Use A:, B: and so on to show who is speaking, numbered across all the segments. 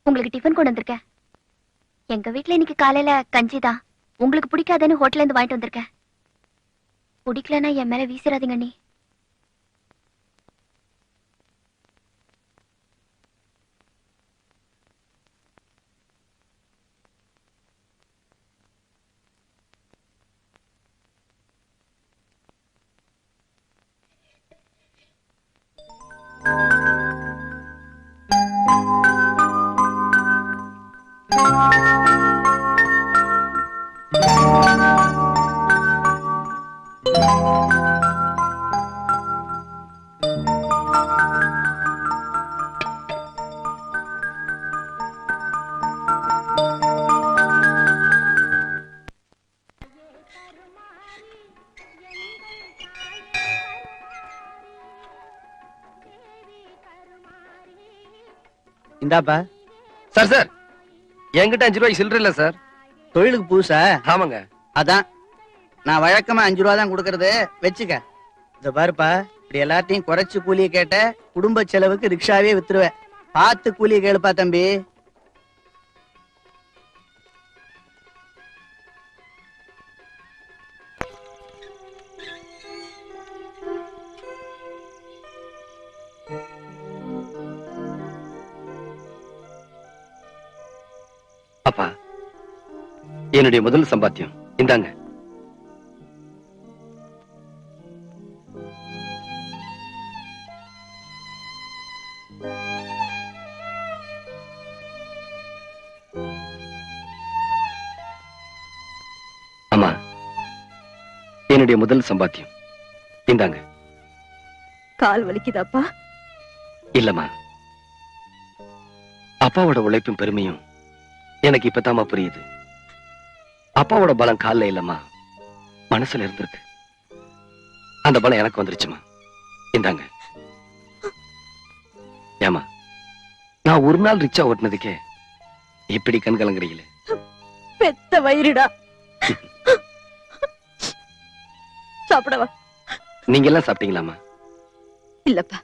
A: உங்களுக்கு டிஃபன் கொண்டு வந்திருக்கேன். எங்க வீட்ல இன்னைக்கு காலையில கஞ்சி தான். உங்களுக்கு பிடிக்காதுன்னு ஹோட்டல்ல இருந்து வாங்கிட்டு வந்திருக்கேன். பிடிக்கலன்னா என் மேல வீசிராதீங்க நீ.
B: இந்தாப்பா.
C: சார் சார், என்கிட்ட 5 ரூபாய் சில்லற இல்ல சார்.
B: தொழிலுக்கு புதுசா?
C: ஆமாங்க.
B: அதான் நான் வழக்கமா 5 ரூபா தான் கொடுக்கறது, வச்சுக்க. இந்த பாருப்பா, இப்படி எல்லாத்தையும் குறைச்சு கூலியை கேட்ட குடும்ப செலவுக்கு ரிக்ஷாவே வித்துருவேன். பார்த்து கூலியை கேளுப்பா தம்பி.
C: அப்பா, என்னுடைய முதல் சம்பாத்தியம் இந்தாங்க. அம்மா, என்னுடைய முதல் சம்பாத்தியம் இந்தாங்க.
D: கால் வலிக்குதாப்பா?
C: இல்லம்மா, அப்பாவோட உழைப்பும் பெருமையும் எனக்கு இப்பதாமா புரியுது. அப்பாவோட பலம் கால்ல இல்லம்மா, மனசுல இருந்திருக்கு. அந்த பலம் எனக்கு வந்துருச்சுமா. இந்தாங்க. ஏமா, நான் ஒரு நாள் ரிச்சா ஓட்டுனதுக்கே இப்படி கண் கலங்குறீங்களே.
D: பெத்த வயிறுடா. சாப்பிடவா?
C: நீங்க எல்லாம் சாப்பிட்டீங்களாமா?
D: இல்லப்பா,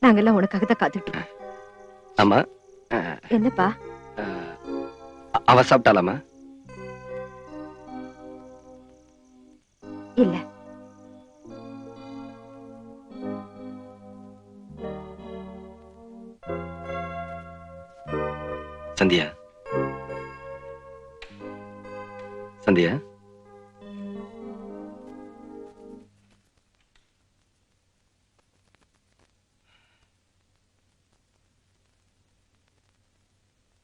D: நாங்கெல்லாம் உனக்காக தான் காத்துட்டு இருக்கோம்.
C: ஆமா.
D: என்னப்பா?
C: அவ சாப்பிட்டாலாமா?
D: இல்ல.
C: சந்தியா, சந்தியா,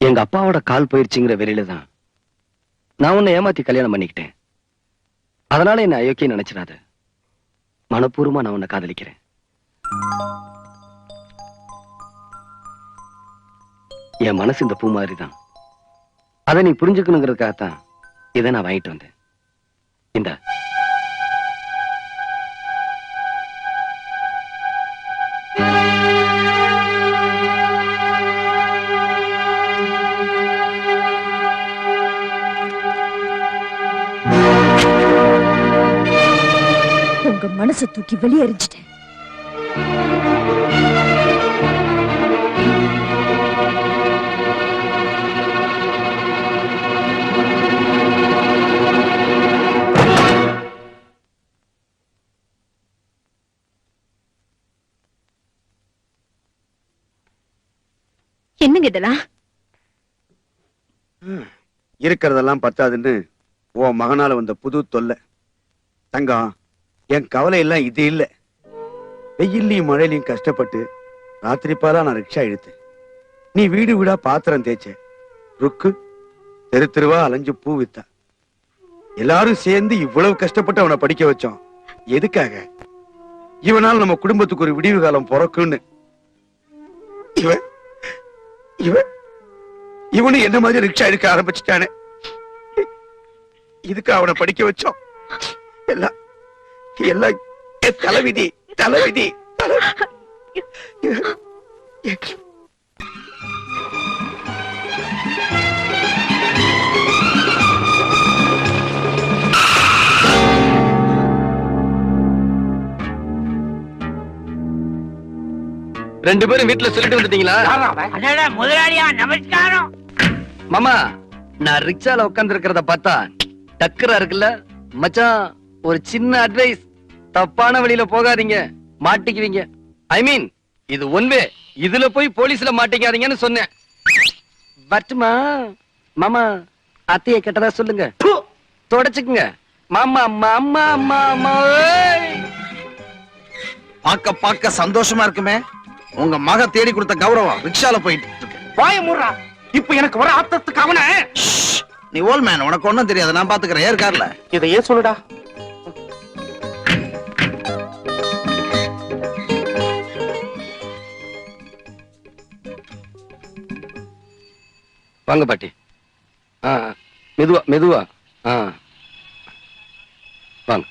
C: எங்க அப்பாவோட கால் போயிருச்சுங்கிற வெறியில தான் நான் உன்னை ஏமாத்தி கல்யாணம் பண்ணிக்கிட்டேன். அதனால என்ன அயோக்கியம் நினைச்சிடாத. மனப்பூர்வமா நான் உன்னை காதலிக்கிறேன். என் மனசு இந்த பூ மாதிரி தான். அதை நீ புரிஞ்சுக்கணுங்கிறதுக்காகத்தான் இதை நான் வாங்கிட்டு வந்தேன். இந்த
D: உங்க மனசை தூக்கி வெளியேறிஞ்சிட்டேன். என்னங்க இதெல்லாம்?
E: இருக்கிறதெல்லாம் பத்தாதுன்னு உன் மகனால வந்த புது தொல்லை. தங்கம், என் கவலை எல்லாம் இது இல்ல. வெயிலையும் மழையிலையும் கஷ்டப்பட்டு ராத்திரி பாலா நான் ரிக்ஷா இழுத்தேன். நீ வீடு வீடா பாத்திரம் தேய்ச்ச. ருக்கு தெரு தெருவா அலைஞ்சு பூ வித்தா. எல்லாரும் சேர்ந்து இவ்வளவு கஷ்டப்பட்டு அவனை படிக்க வச்சோம். எதுக்காக? இவனால் நம்ம குடும்பத்துக்கு ஒரு விடிவு காலம் பிறக்குன்னு. இவன் இவன் இவனு என்ன மாதிரி ரிக்ஷா எடுக்க ஆரம்பிச்சுட்டானே. இதுக்கு அவனை படிக்க வச்சோம். எல்லாம் எல்லாம் தலைவிதி தலைவிதி.
C: ரெண்டு பேரும் வீட்டுல சொல்லிட்டு வந்துட்டீங்களா?
B: முதலாளியா நமஸ்காரம்.
C: மாமா, நான் ரிக்ஷால உட்கார்ந்து இருக்கிறத பார்த்தா டக்கரா இருக்குல்ல மச்சான். ஒரு சின்ன அட்வைஸ், தப்பான வழியில போகாதீங்க, மாட்டிக்குவீங்க. ஐ மீன், இது ஒன் வே. இதுல போய் போலீஸ்ல மாட்டிக்காதீங்கன்னு சொன்னேன். பட்டுமா மாமா, அத்தைய கேட்டதா சொல்லுங்க, தொடச்சுக்குங்க. மாமா மாமா மாமா.
F: பாக்க பாக்க சந்தோஷமா இருக்குமே. உங்க மக தேடி கொடுத்த கௌரவம் ரிக்ஷால போயிட்டு இருக்கு.
B: வாய மூடுறா. இப்ப எனக்கு வர ஆத்தத்துக்கு அவன.
F: நீ ஓல் மேன், உனக்கு ஒண்ணும் தெரியாது, நான் பாத்துக்கிறேன். ஏர் கார்ல
B: இதையே சொல்லுடா.
C: வாங்க பாட்டி. மெதுவா மெதுவா. வாங்க.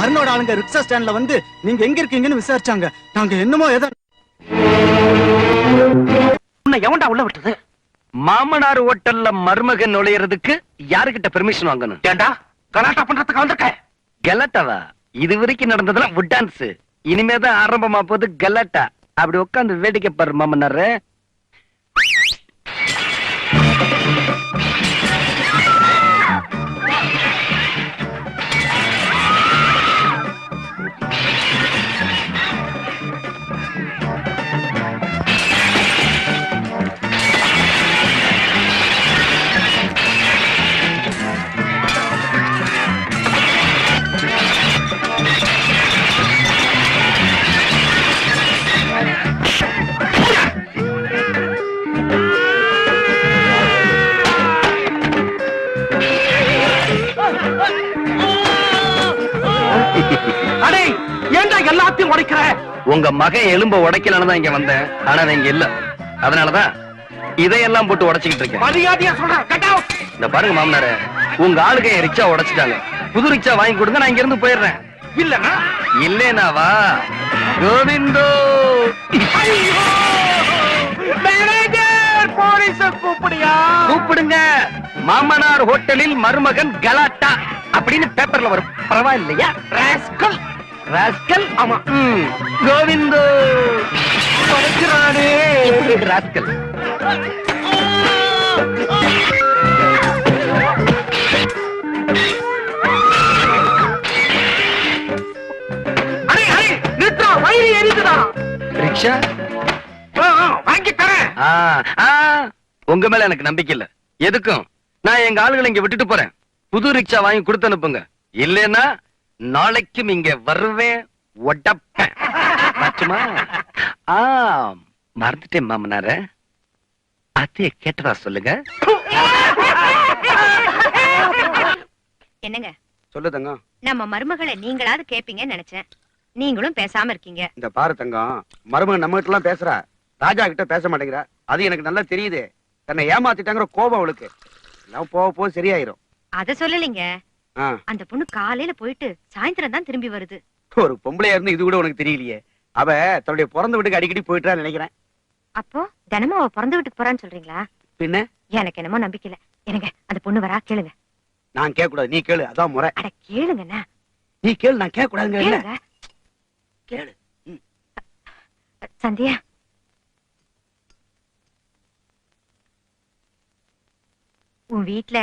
G: அருணோட ஆளுங்க ரிக்ஷா ஸ்டாண்ட்ல வந்து நீங்க எங்க இருக்கீங்கன்னு விசாரிச்சாங்க. நாங்க என்னமோ ஏதோ.
B: உன்னை எவன்டா உள்ள விட்டது?
C: மாமனார் ஹோட்டல்ல மருமகன் நுழையறதுக்கு யாருகிட்ட பெர்மிஷன் வாங்கணும்?
B: ஏண்டா கலாட்டா பண்றதுக்கு வந்திருக்க?
C: கலாட்டாவா? இது வரைக்கும் நடந்ததெல்லாம் வுட் டான்ஸ். இனிமேதான் ஆரம்பமா போகுது கலாட்டா. அப்படி உட்காந்து வேடிக்கை பாரு மாமனார்.
B: அடே ஏண்டா எல்லாத்தையும் உடைக்கிற?
C: உங்க மகன் எலும்ப உடைக்கலான்னு தான் இங்க வந்தேன். ஆனா நான் இங்க இல்ல. அதனாலதான் இதையெல்லாம் போட்டு உடைச்சுக்கிட்டு இருக்கேன்.
B: மரியாதையா சொல்றேன். Cut out.
C: இந்த பாருங்க மாமனாரே, உங்க ஆளுங்க என் ரிக்ஷா உடைச்சிட்டாங்க. புது ரிக்ஷா வாங்கி கொடுங்க, நான் இங்க இருந்து போயிடுறேன்.
B: இல்லனா
C: இல்லேனாவா கோவிந்தோ.
B: ஐயோ! மேனேஜர், போலீஸ கூப்பிடுயா.
C: கூப்பிடுங்க. மாமனார் ஹோட்டலில் மருமகன் கலாட்டா அப்படின்னு பேப்பர்ல வரும். பரவாயில்லையா?
B: ராஸ்கல்.
C: ராஸ்கல்.
B: ஆமா.
C: கோவிந்தோ.
B: வளைக்கிறானே.
C: ராஸ்கல்.
B: அடே அடே நிறுத்தா, வயிறு எரியுதுடா.
C: ரிக்ஷா
B: வாங்கி தரேன்.
C: உங்க மேல எனக்கு நம்பிக்கை இல்ல. எதுக்கும் நான் எங்க ஆளுகளை இங்க விட்டுட்டு போறேன். புது ரிக்ஷா வாங்கி கொடுத்து அனுப்புங்க. இல்லைன்னா நாளைக்கும் இங்க வருவேன், ஒட்டப்பேன். மாற்றுமா? மறந்துட்டேன் மாமனார. அத்தைய கேட்டதா சொல்லுங்க.
H: என்னங்க
E: சொல்லு தங்கம்.
H: நம்ம மருமகளை நீங்களாவது கேப்பீங்கன்னு நினைச்சேன். நீங்களும் பேசாம இருக்கீங்க.
E: இந்த பாரு தங்கம், மருமகன் நம்ம கிட்ட எல்லாம் பேசுறா, ராஜா கிட்ட பேச மாட்டேங்கிறா. அது எனக்கு நல்லா தெரியுது. தன்னை ஏமாத்திட்டாங்கிற கோபம் அவளுக்கு. எல்லாம் போக போக சரியாயிரும்.
H: அத சொல்லலைங்க.
E: ஆ,
H: அந்த பொண்ணு காலையில போயிட்டு சாயந்தரம் தான் திரும்பி வருது.
E: ஒரு பொம்பளையா இருந்து இது கூட உனக்கு தெரியலையே. அவ தன்னுடைய பிறந்த வீட்டுக்கு அடிக்கடி போயிட்டான்னு நினைக்கிறேன்.
H: அப்போ தினமும் அவ பிறந்த வீட்டுக்கு போறான்னு சொல்றீங்களா?
E: பின்ன
H: எனக்கு என்னமோ நம்பிக்கை இல்ல. எனக்கு அந்த பொண்ணு வரா, கேளுங்க.
E: நான் கேட்க கூடாது, நீ கேளு. அதான் முறை.
H: அட கேளுங்கண்ணா.
E: நீ கேளு, நான் கேட்க கூடாதுங்க.
H: கேளுங்க.
E: கேளு.
H: சந்தியா, உன் வீட்ல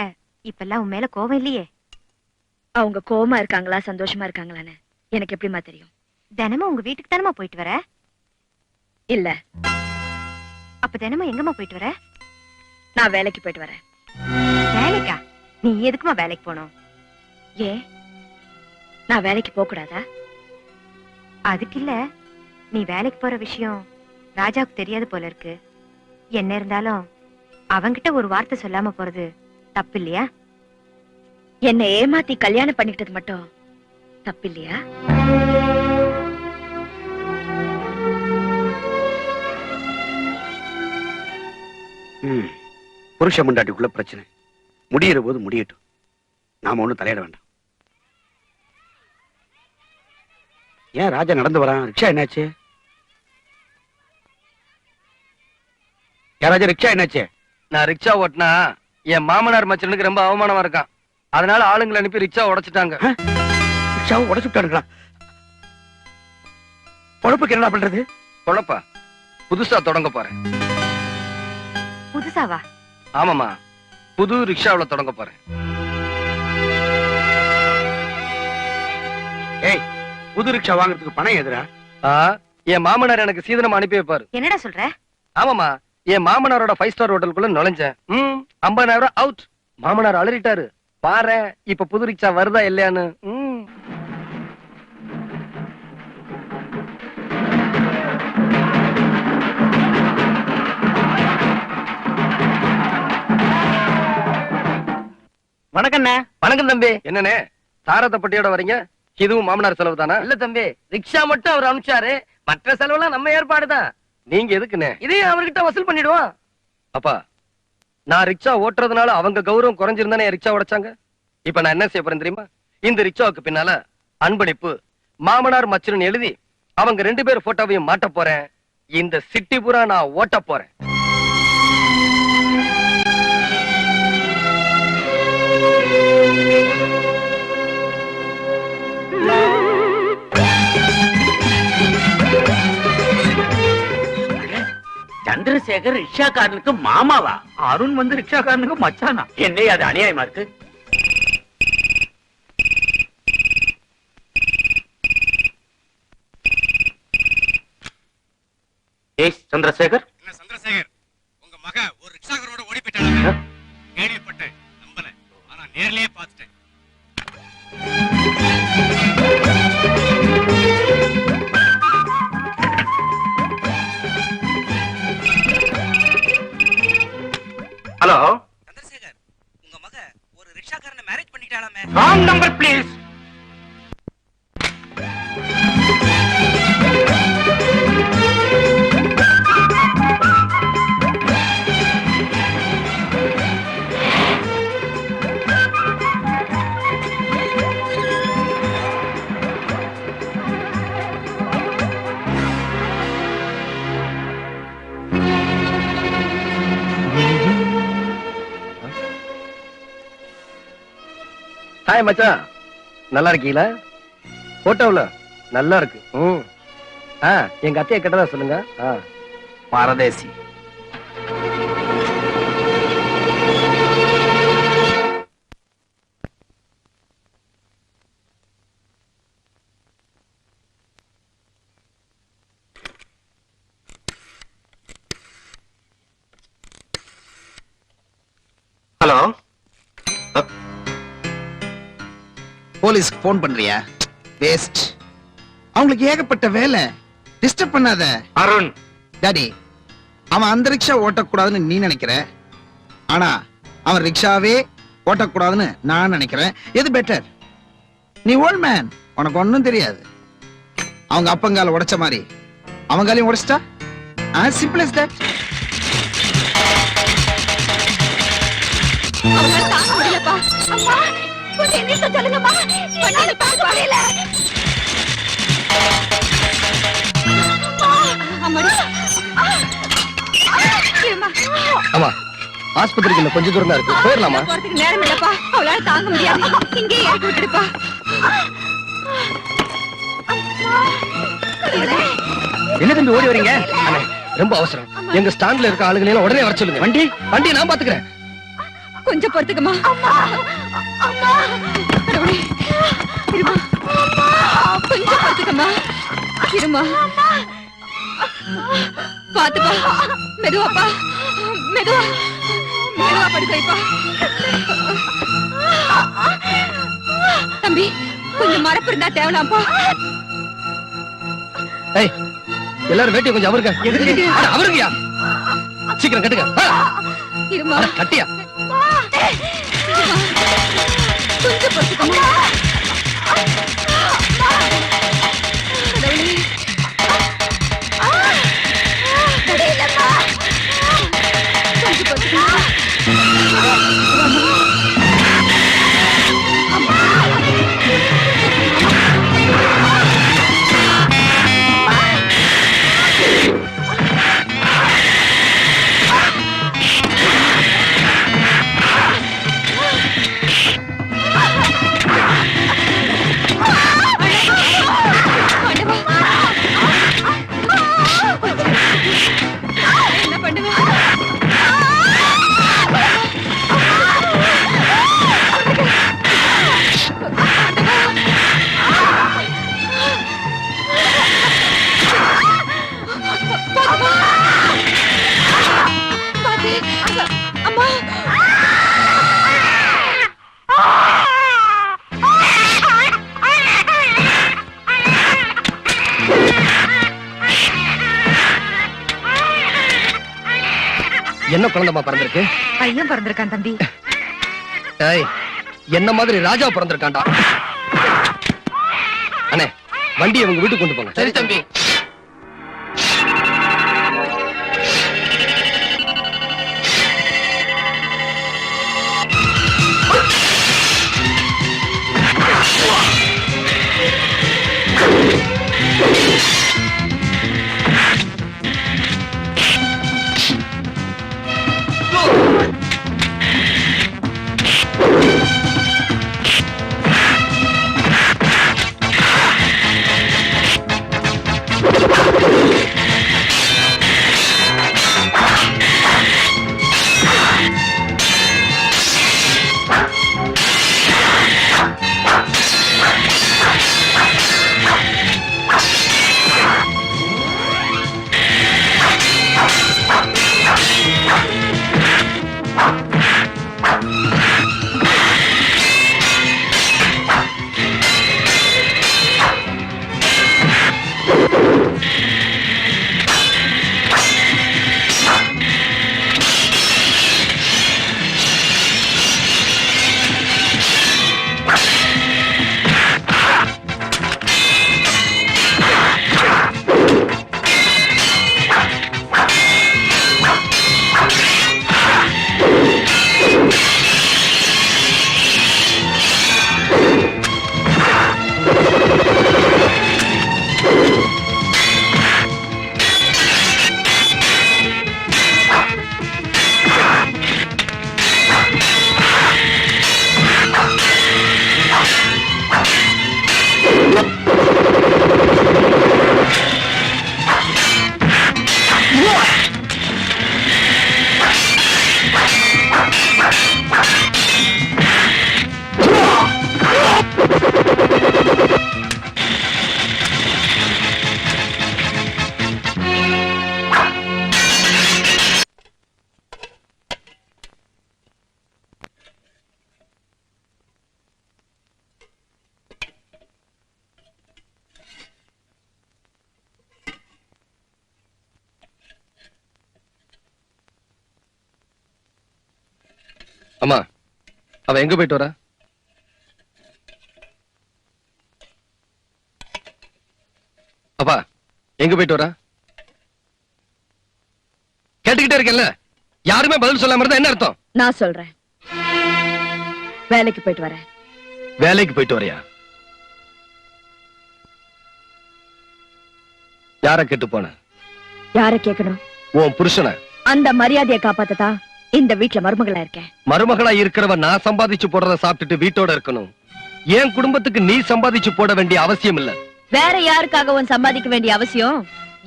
H: இப்பெல்லாம் உன் மேல கோவம் இல்லையே?
A: அவங்க கோவமா இருக்காங்களா சந்தோஷமா இருக்காங்களான்னு எனக்கு எப்படிமா தெரியும்?
H: தினமும் உங்க வீட்டுக்கு தானமா போயிட்டு வர?
A: இல்ல.
H: அப்ப தினமும் எங்கம்மா போயிட்டு வர? நான் வேலைக்கு போயிட்டு வரேன். வேலைக்கா? நீ எதுக்குமா வேலைக்கு போகணும்? ஏன் நான் வேலைக்கு போக கூடாதா? அதுக்கு இல்ல, நீ வேலைக்கு போற விஷயம் ராஜாவுக்கு தெரியாது போல இருக்கு. என்ன இருந்தாலும் அவங்கிட்ட ஒரு வார்த்தை சொல்லாம போறது தப்பு இல்லையா? என்ன ஏமாத்தி கல்யாணம் பண்ணிக்கிட்டது மட்டும் தப்பு இல்லையா?
E: புருஷ முண்டாட்டிக்குள்ள பிரச்சனை முடியிற போது முடியட்டும். நாம ஒண்ணும் தலையிட வேண்டாம். ஏன் ராஜா நடந்து வரான்? ரிக்ஷா என்னாச்சு? ஏன் ராஜா ரிக்ஷா என்னாச்சு?
C: நான் ரிக்ஷா ஓட்டினா என் மாமனார் மச்சனுக்கு ரொம்ப அவமானமா இருக்கான். அதனால ஆளுங்களை அனுப்பி ரிக்ஷா உடைச்சிட்டாங்க.
E: ரிக்ஷாவை உடச்சு விட்டானுங்களா? பொழப்புக்கு என்ன பண்றது?
C: பொழப்பா புதுசா தொடங்க போறேன்.
H: புதுசாவா?
C: ஆமாமா, புது ரிக்ஷாவுல தொடங்க போறேன்.
E: ஏய், புது ரிக்ஷா வாங்குறதுக்கு பணம் எதுரா?
C: என் மாமனார் எனக்கு சீதனம் அனுப்பி வைப்பாரு.
H: என்னடா சொல்ற?
C: ஆமாமா, என் மாமனாரோட 5 ஸ்டார் ஹோட்டலுக்குள்ள நுழைஞ்சேன். 50,000 அவுட். மாமனார் அலறிட்டாரு. பாரு இப்ப புது ரிக்ஷா வருதா இல்லையான்னு.
B: வணக்கண்ணே.
C: வணக்கம் தம்பி. என்னண்ணே தாரத்தப்பட்டியோட வரீங்க? இதுவும் மாமனார் செலவு தானா? இல்ல தம்பி, ரிக்ஷா மட்டும் அவர் அனுப்பிச்சாரு, மற்ற செலவுலாம் நம்ம ஏற்பாடுதான். நீங்க எதுக்குண்ணே இதையும் அவர்கிட்ட வசூல் பண்ணிடுவோம். அப்பா, நான் ரிக்ஷா ஓட்டுறதுனால அவங்க கௌரவம் குறைஞ்சிருந்தானே ரிக்ஷா உடைச்சாங்க. இப்ப நான் என்ன செய்ய போறேன் தெரியுமா? இந்த ரிக்ஷாவுக்கு பின்னால அன்பளிப்பு மாமனார் மச்சன் எழுதி அவங்க 2 பேர் போட்டோவையும் மாட்ட போறேன். இந்த சிட்டி பூரா நான் ஓட்ட போறேன்.
B: சந்திரசேகர் ரிக்ஷாக்காரனுக்கு மாமாவா? அருண் வந்து ரிக்ஷாக்காரனுக்கு மச்சானா? என்ன அது அநியாயமா இருக்கு. ஏய் சந்திரசேகர்.
I: என்ன சந்திரசேகர், உங்க மக ஒரு ரிக்ஷாக்காரோட ஓடி போயிட்டாங்க. கேள்விப்பட்டேன், நம்பல. ஆனா நேர்லயே பார்த்துட்டேன்.
E: ஹலோ
B: சந்திரசேகர், உங்க மக ஒரு ரிக்ஷாக்காரனை மேரேஜ் பண்ணிட்டாளாமே.
E: Wrong number please.
C: ஹாய் மச்சான், நல்லா இருக்கீங்களா? போட்டோல நல்லா இருக்கு. எங்க அத்தையை கேட்டதா சொல்லுங்க.
F: பரதேசி.
E: ஹலோ,
F: போலீஸ்க்கு போன் பண்றியா? வேஸ்ட். அவங்களுக்கு ஏகப்பட்ட வேலை. டிஸ்டர்ப் பண்ணாத.
E: அருண்.
F: டாடி, அவன் அந்த ரிக்ஷா ஓட்டக்கூடாதுன்னு நீ நினைக்கிற, ஆனா அவன் ரிக்ஷாவே ஓட்டக்கூடாதுன்னு நான் நினைக்கிறேன். எது பெட்டர்? நீ ஓல்ட் மேன், உனக்கு ஒண்ணும் தெரியாது. அவங்க அப்பங்கால உடைச்ச மாதிரி அவங்காலையும் உடைச்சிட்டா. as simple as that.
A: அவங்களால தாங்க முடியலப்பா. அம்மா, கொஞ்சம் எந்திரிக்க சொல்லுங்கம்மா. என்னால தாங்க முடியல. அம்மாடி. இருமா.
C: ஆமா, ஆஸ்பத்திரிக்கு கொஞ்சம் தூரம் தான் இருக்கு, போயிடலாமா?
A: போறதுக்கு நேரம் இல்லப்பா. அவளால தாங்க முடியாது. இங்கே இறக்கி விட்டுடுப்பா.
C: என்ன தம்பி ஓடி வரீங்க? அண்ணே, ரொம்ப அவசரம். எங்க ஸ்டாண்ட்ல இருக்க ஆளுங்களை எல்லாம் உடனே வர சொல்லுங்க. வண்டி நான் பாத்துக்கிறேன்.
A: கொஞ்சம் பொறுத்துக்கமா. இருமா, கொஞ்சம் பொறுத்துக்கமா. இருமா, பாத்துப்பா. மெதுவாப்பா, மெதுவா
D: மெதுவா படுக்க வைப்பா. தம்பி கொஞ்சம் மரப்பு இருந்தா தேவலாம்ப்பா.
C: ஏய் எல்லாரும் வேட்டியை கொஞ்சம் அவருங்க. அட, அவருங்கயா சீக்கிரம் கட்டுங்க.
D: இருமா
C: அட, கட்டியா
D: கொஞ்சம் படுத்துக்கமா. கொஞ்சம் படுத்துக்கமா. என்ன பண்ணுவேன்? அம்மா
C: என்ன குழந்தைமா பிறந்திருக்கு?
H: பையன் பிறந்திருக்கான் தம்பி.
C: ஏய் என்ன மாதிரி ராஜா பிறந்திருக்காண்டா. அண்ணே வண்டி அவங்க வீட்டுக்கு கொண்டு போங்க. சரி தம்பி. அம்மா அவ எங்க போயிட்டு வரா? அப்பா எங்க போயிட்டு வரா? கேட்டுக்கிட்டே இருக்கேன்ல, யாருமே பதில் சொல்லாம இருந்தா என்ன அர்த்தம்?
D: நான் சொல்றேன். வேலைக்கு போயிட்டு வரேன்.
C: வேலைக்கு போயிட்டு வரியா? யார கேட்டு போன?
D: யார கேட்கணும்?
C: உன் புருஷனை.
D: அந்த மரியாதையை காப்பாத்ததா இந்த வீட்டுல மருமகளா இருக்கேன்.
C: மருமகளா இருக்கிறவ நான் சம்பாதிச்சு போடுறத சாப்பிட்டுட்டு வீட்டோட இருக்கணும். என் குடும்பத்துக்கு நீ சம்பாதிச்சு போட வேண்டிய அவசியம் இல்ல.
D: வேற யாருக்காகவும் சம்பாதிக்க வேண்டிய அவசியம்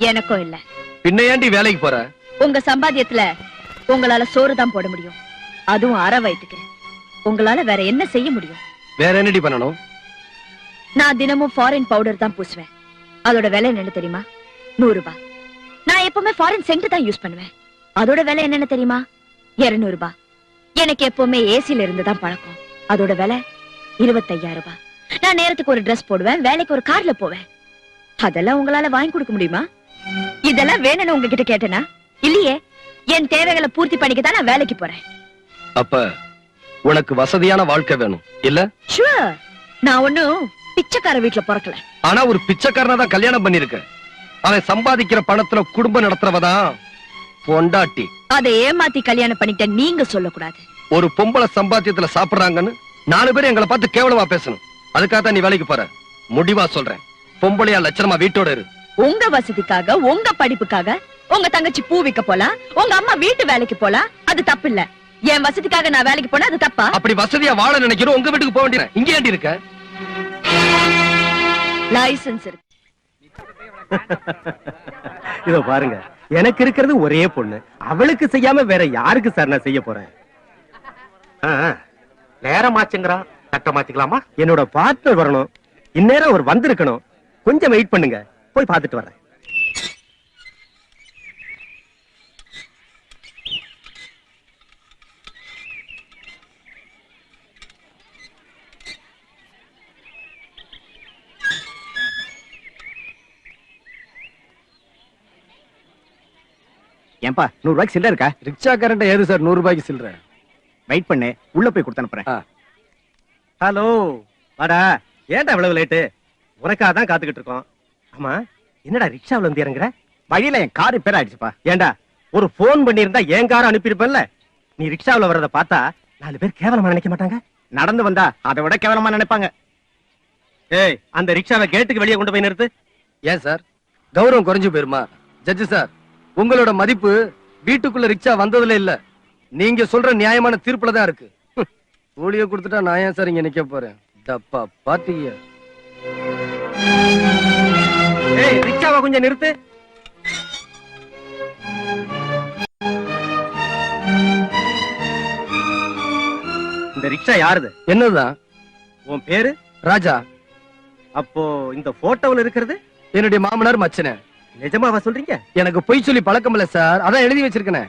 D: எனக்கும் இல்ல.
C: பின்ன ஏண்டி வேலைக்கு போற?
D: உங்க சம்பாத்தியத்துல உங்களால சோறு தான் போட முடியும், அதுவும் அரை வயிற்றுக்கு. உங்களால வேற என்ன செய்ய முடியும்?
C: வேற என்னடி பண்ணணும்?
D: நான் தினமும் ஃபாரின் பவுடர் தான் பூசுவேன். அதோட விலை என்னன்னு தெரியுமா? 100 ரூபாய். நான் எப்பவுமே ஃபாரின் சென்ட் தான் யூஸ் பண்ணுவேன். அதோட விலை என்னன்னு தெரியுமா? 200 ரூபாய். எனக்கு எப்பவுமே ஏசில இருந்துதான் பழக்கம். அதோட விலை 25,000 ரூபாய். நான் நேரத்துக்கு ஒரு Dress போடுவேன், வேலைக்கு ஒரு கார்ல போவேன். அதெல்லாம் உங்களால வாங்கி கொடுக்க முடியுமா? இதெல்லாம் வேணும்னு உங்ககிட்ட கேட்டேனா? இல்லையே. என் தேவைகளை பூர்த்தி பண்ணிக்க தான் நான் வேலைக்கு போறேன்.
C: அப்ப உனக்கு வசதியான வாழ்க்கை வேணும் இல்ல?
D: ஷூர். நான் ஒண்ணும் பிச்சைக்கார வீட்டுல பிறக்கல.
C: ஆனா ஒரு பிச்சைக்காரனா தான் கல்யாணம் பண்ணிருக்க. அவன் சம்பாதிக்கிற பணத்துல குடும்பம் நடத்துறவதான் பொண்டாட்டி.
D: அதை ஏமாத்தி கல்யாணம் பண்ணிட்ட நீங்க சொல்லக்கூடாது.
C: ஒரு பொம்பளை சம்பாத்தியத்துல சாப்பிடுறாங்கன்னு 4 பேர் எங்களை பார்த்து கேவலமா பேசணும். அதுக்காக தான் நீ வேலைக்கு போற. முடிவா சொல்றேன், பொம்பளையா லட்சணமா வீட்டோட இரு.
D: உங்க வசதிக்காக, உங்க படிப்புக்காக உங்க தங்கச்சி பூ விக்க போலாம், உங்க அம்மா வீட்டு வேலைக்கு போலாம். அது தப்பு இல்ல. என் வசதிக்காக நான் வேலைக்கு போனா அது தப்பா?
C: அப்படி வசதியா வாழ நினைக்கிறோம், உங்க வீட்டுக்கு போக வேண்டிய இங்கே ஏண்டி இருக்க?
D: லைசென்ஸ் இருக்கு.
G: இதோ பாருங்க, எனக்கு இருக்கிறது ஒரே பொண்ணு. அவளுக்கு செய்யாம வேற யாருக்கு சார் நான் செய்ய போறேன்? நேரமாச்சுங்கிறான். சட்ட மாத்திக்கலாமா? என்னோட பார்ட்னர் வரணும். இந்நேரம் அவர் வந்திருக்கணும். கொஞ்சம் வெயிட் பண்ணுங்க, போய் பார்த்துட்டு வரேன். ஏன்பா 100 ரூபாய்க்கு சில்லறை இருக்கா?
C: ரிக்ஷா கரண்ட் ஏது சார் 100 ரூபாய்க்கு சில்லற?
G: வெயிட் பண்ணு, உள்ள போய் கொடுத்து அனுப்புறேன். ஹலோ, வாடா. ஏன்டா இவ்வளவு லேட்டு? உனக்காக தான் காத்துக்கிட்டு இருக்கோம். ஆமா, என்னடா ரிக்ஷாவுல வந்து இறங்குற? வழியில என் கார் ரிப்பேர் ஆயிடுச்சுப்பா. ஏன்டா ஒரு போன் பண்ணியிருந்தா என் காரை அனுப்பியிருப்பேன்ல. நீ ரிக்ஷாவுல வர்றத பார்த்தா 4 பேர் கேவலமா நினைக்க மாட்டாங்க? நடந்து வந்தா அதை விட கேவலமா நினைப்பாங்க. ஏய், அந்த ரிக்ஷாவை கேட்டுக்கு வெளியே கொண்டு போய் நிறுத்து.
C: ஏன் சார், கௌரவம் குறைஞ்சு போயிருமா? ஜட்ஜி சார், உங்களோட மதிப்பு வீட்டுக்குள்ள ரிக்ஷா வந்ததுல இல்ல, நீங்க சொல்ற நியாயமான தீர்ப்புல தான் இருக்கு. கூலிய கொடுத்துட்டா நான் ஏன் சார் இங்க நிக்க போறேன்? தப்பா பாத்தீங்க.
G: ஏய், ரிக்ஷாவை கொஞ்சம் நிறுத்து. இந்த ரிக்ஷா யாருது?
C: என்னதான்?
G: உன் பேரு?
C: ராஜா.
G: அப்போ இந்த போட்டோல இருக்கிறது
C: என்னுடைய மாமனார் மச்சன.
G: நிஜமாவா சொல்றீங்க?
C: எனக்கு பொய் சொல்லி பழக்கம் இல்ல சார், அதான் எழுதி வச்சிருக்கேன்.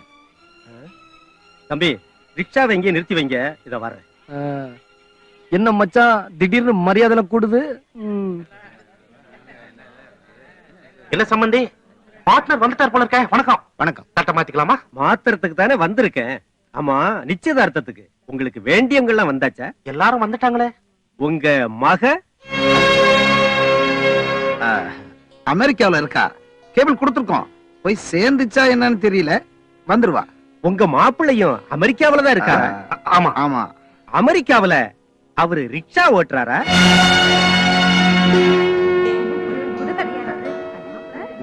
G: தம்பி, ரிக்ஷாவை எங்கே நிறுத்தி வைங்க, இத வரேன்.
C: என்ன மச்சான் திடீர்னு மரியாதை கூடுது?
G: என்ன சம்பந்தி, பார்ட்னர் வந்துட்டார் போல இருக்க. வணக்கம். வணக்கம். சட்டை மாத்திக்கலாமா? மாத்திரத்துக்கு தானே வந்திருக்கேன். ஆமா, நிச்சயதார்த்தத்துக்கு உங்களுக்கு வேண்டியவங்க எல்லாம் வந்தாச்சா? எல்லாரும் வந்துட்டாங்களே. உங்க மக
F: அமெரிக்காவுல இருக்கா. கேபிள் கொடுத்துருக்கோம், போய் சேர்ந்துச்சா என்னன்னு தெரியல. வந்துருவா.
G: உங்க மாப்பிள்ளையும் அமெரிக்காவில தான் இருக்காரா?
F: ஆமா ஆமா.
G: அமெரிக்காவில அவரு ரிக்ஷா ஓட்டுறாரா?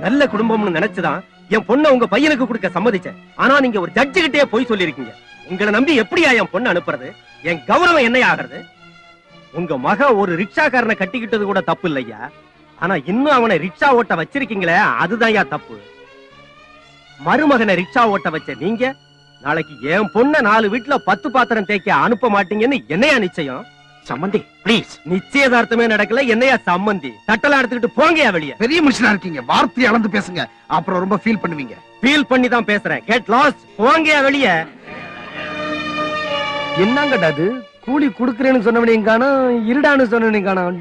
G: நல்ல குடும்பம்னு நினைச்சுதான் என் பொண்ணை உங்க பையனுக்கு கொடுக்க சம்மதிச்சேன். ஆனா நீங்க ஒரு ஜட்ஜு கிட்டே போய் சொல்லிருக்கீங்க. உங்களை நம்பி எப்படியா என் பொண்ணு அனுப்புறது? என் கௌரவம் என்ன ஆகிறது? உங்க மக ஒரு ரிக்ஷாக்காரனை கட்டிக்கிட்டது கூட தப்பு இல்லையா? ஆனா இன்னும் அவனை ரிக்ஷா ஓட்ட வச்சிருக்கீங்களே, அதுதான் தப்பு. மருமகனை ரிக்ஷா ஓட்ட வச்ச நீங்க நாளைக்கு என் பொண்ண 4 வீட்டுல 10 பாத்திரம் தேய்க்க அனுப்ப மாட்டீங்கன்னு என்னையா நிச்சயம்? சம்மந்தி ப்ளீஸ். நிச்சயதார்த்தமே நடக்கல, என்னையா சம்மந்தி? தட்டலாம் எடுத்துக்கிட்டு போங்கயா வெளியே.
F: பெரிய மனுஷனா இருக்கீங்க, வார்த்தையை அளந்து பேசுங்க, அப்புறம் ரொம்ப ஃபீல் பண்ணுவீங்க.
G: ஃபீல் பண்ணி தான் பேசுறேன். Get lost. போங்கயா வெளியே.
C: என்னங்கடா அது? கூலி குடுக்கறேன்னு சொன்னவனையும் காணோம், இருடான்னு சொன்னவனையும் காணோம்.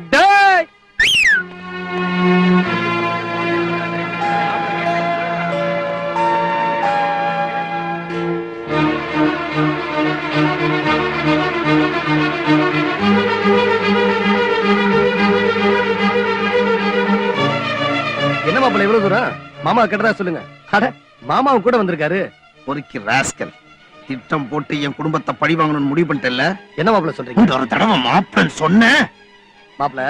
C: என்ன மாப்பிள்ள இவ்வளவு தூரம்? மாமா கிட்டதா சொல்லுங்க. அட, மாமாவும் கூட வந்திருக்காரு.
F: ஒருக்கி ராஸ்கல், திட்டம் போட்டு என் குடும்பத்தை பழி வாங்கணும்னு முடிவு பண்ணிட்டல.
C: என்ன மாப்பிள்ள சொல்றீங்க?
F: ஒரு தடவை மாப்பிள்ளன்னு சொன்னேன்.
C: மாப்பிள்ள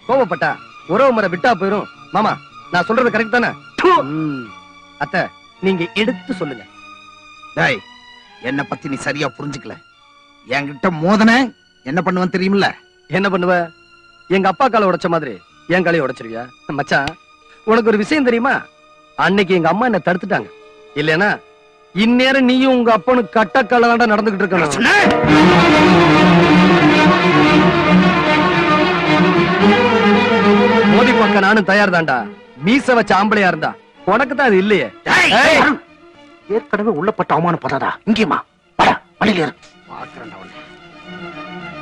C: கோபப்பட்டா உறவு முறை விட்டா போயிரும். மாமா, நான் சொல்றது கரெக்ட் தானே? அத்தை, நீங்க எடுத்து சொல்லுங்க.
F: டேய், என்ன பத்தி நீ சரியா புரிஞ்சுக்கல. என்கிட்ட மோதன என்ன பண்ணுவேன் தெரியுமில்ல?
C: என்ன பண்ணுவ? எங்க அப்பா காலை உடைச்ச மாதிரி என் காலையை உடைச்சிருவியா? மச்சான், உனக்கு ஒரு விஷயம் தெரியுமா? அன்னைக்கு எங்க அம்மா என்ன தடுத்துட்டாங்க. இல்லையா இந்நேரம் நீயும் உங்க அப்பனும் கட்டக்கால தாண்டா நடந்துகிட்டு இருக்கணும். மோதி பக்க நானும் தயார் தாண்டா. மீச வச்ச ஆம்பளையா இருந்தா உனக்கு தான் அது இல்லையே.
F: ஏற்கனவே உள்ளப்பட்ட அவமானப்படாதா? இங்கேயுமா? வழியில
G: பாக்குறேன்டா உன்னை